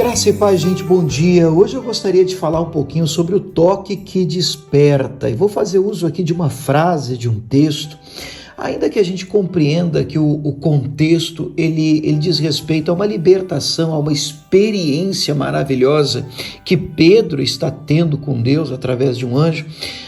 Graça e paz, gente, bom dia. Hoje eu gostaria de falar um pouquinho sobre o toque que desperta. E vou fazer uso aqui de uma frase, de um texto, ainda que a gente compreenda que o contexto, ele diz respeito a uma libertação, a uma experiência maravilhosa que Pedro está tendo com Deus através de um anjo.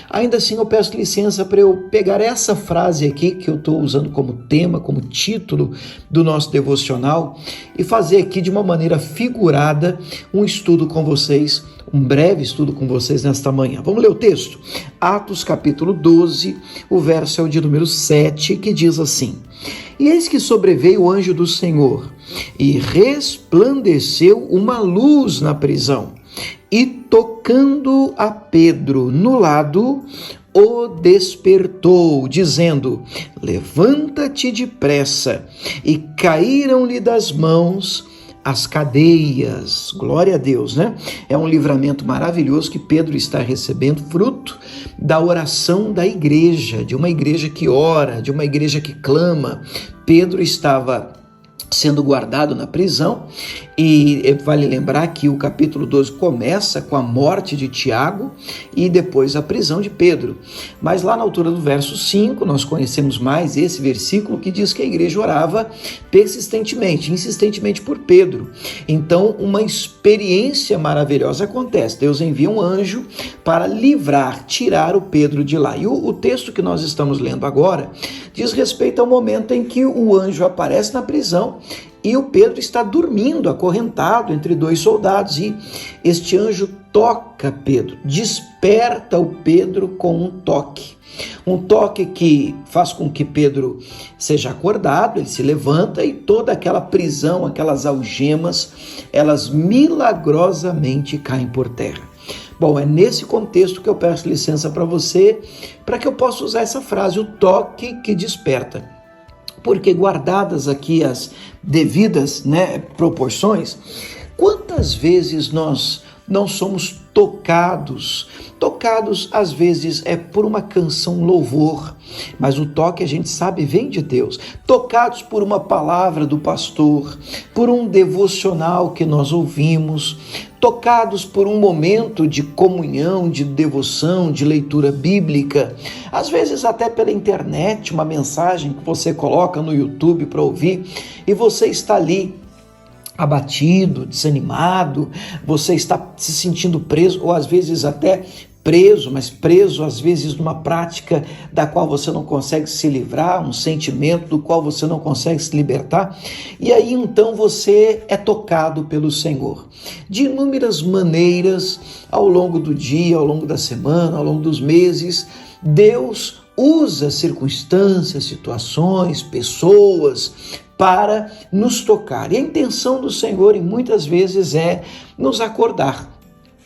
Ainda assim, eu peço licença para eu pegar essa frase aqui, que eu estou usando como tema, como título do nosso devocional, e fazer aqui de uma maneira figurada um estudo com vocês, um breve estudo com vocês nesta manhã. Vamos ler o texto? Atos capítulo 12, o verso é o de número 7, que diz assim: E eis que sobreveio o anjo do Senhor, e resplandeceu uma luz na prisão, e tocando a Pedro no lado, o despertou, dizendo: Levanta-te depressa. E caíram-lhe das mãos as cadeias. Glória a Deus, né? É um livramento maravilhoso que Pedro está recebendo, fruto da oração da igreja, de uma igreja que ora, de uma igreja que clama. Pedro estava sendo guardado na prisão, e vale lembrar que o capítulo 12 começa com a morte de Tiago e depois a prisão de Pedro. Mas lá na altura do verso 5, nós conhecemos mais esse versículo que diz que a igreja orava persistentemente, insistentemente por Pedro. Então, uma experiência maravilhosa acontece. Deus envia um anjo para livrar, tirar o Pedro de lá. E o texto que nós estamos lendo agora diz respeito ao momento em que o anjo aparece na prisão e o Pedro está dormindo, acorrentado entre dois soldados, e este anjo toca Pedro, desperta o Pedro com um toque que faz com que Pedro seja acordado, ele se levanta e toda aquela prisão, aquelas algemas, elas milagrosamente caem por terra. Bom, é nesse contexto que eu peço licença para você, para que eu possa usar essa frase, o toque que desperta. Porque guardadas aqui as devidas, proporções, quantas vezes nós não somos tocados às vezes é por uma canção louvor, mas o toque a gente sabe vem de Deus, tocados por uma palavra do pastor, por um devocional que nós ouvimos, tocados por um momento de comunhão, de devoção, de leitura bíblica, às vezes até pela internet, uma mensagem que você coloca no YouTube para ouvir e você está ali abatido, desanimado, você está se sentindo preso, ou às vezes até preso, mas preso às vezes numa prática da qual você não consegue se livrar, um sentimento do qual você não consegue se libertar, e aí então você é tocado pelo Senhor. De inúmeras maneiras, ao longo do dia, ao longo da semana, ao longo dos meses, Deus usa circunstâncias, situações, pessoas para nos tocar. E a intenção do Senhor, e muitas vezes, é nos acordar,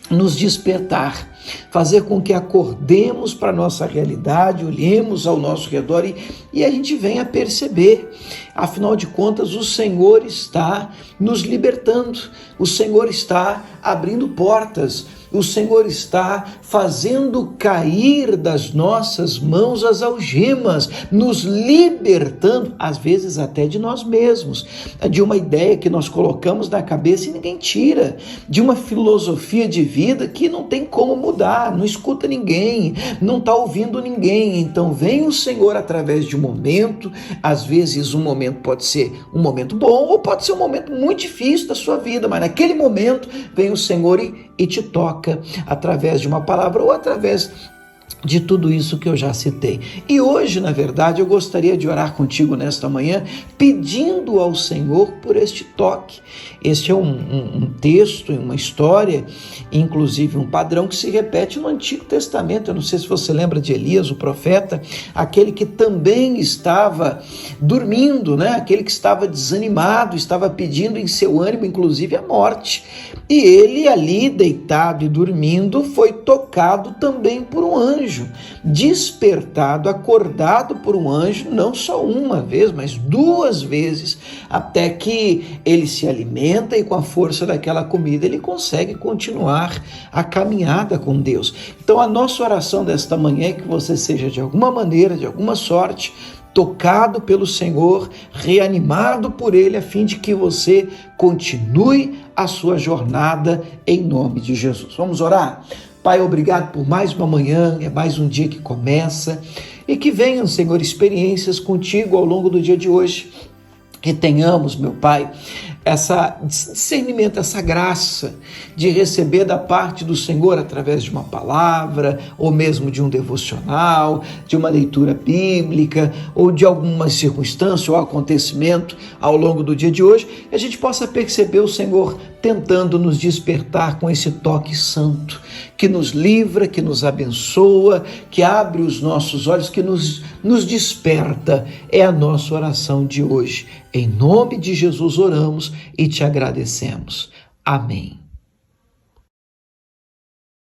nos despertar, fazer com que acordemos para a nossa realidade, olhemos ao nosso redor e a gente venha perceber, afinal de contas, o Senhor está nos libertando, o Senhor está abrindo portas, o Senhor está fazendo cair das nossas mãos as algemas, nos libertando, às vezes até de nós mesmos, de uma ideia que nós colocamos na cabeça e ninguém tira, de uma filosofia de vida que não tem como mudar, não escuta ninguém, não está ouvindo ninguém. Então vem o Senhor através de um momento, às vezes um momento pode ser um momento bom ou pode ser um momento muito difícil da sua vida, mas naquele momento vem o Senhor e te toca através de uma palavra ou através de tudo isso que eu já citei. E hoje, na verdade, eu gostaria de orar contigo nesta manhã, pedindo ao Senhor por este toque. Este é um texto, uma história, inclusive um padrão que se repete no Antigo Testamento. Eu não sei se você lembra de Elias, o profeta, aquele que também estava dormindo, aquele que estava desanimado, estava pedindo em seu ânimo, inclusive, a morte. E ele ali, deitado e dormindo, foi tocado também por um anjo, despertado, acordado por um anjo, não só uma vez, mas 2 vezes, até que ele se alimenta e com a força daquela comida ele consegue continuar a caminhada com Deus. Então a nossa oração desta manhã é que você seja de alguma maneira, de alguma sorte, tocado pelo Senhor, reanimado por Ele, a fim de que você continue a sua jornada em nome de Jesus. Vamos orar? Pai, obrigado por mais uma manhã, é mais um dia que começa, e que venham, Senhor, experiências contigo ao longo do dia de hoje. Que tenhamos, meu Pai, essa discernimento, essa graça de receber da parte do Senhor através de uma palavra, ou mesmo de um devocional, de uma leitura bíblica, ou de alguma circunstância ou acontecimento ao longo do dia de hoje, que a gente possa perceber o Senhor tentando nos despertar com esse toque santo, que nos livra, que nos abençoa, que abre os nossos olhos, que nos desperta. É a nossa oração de hoje. Em nome de Jesus oramos e te agradecemos. Amém.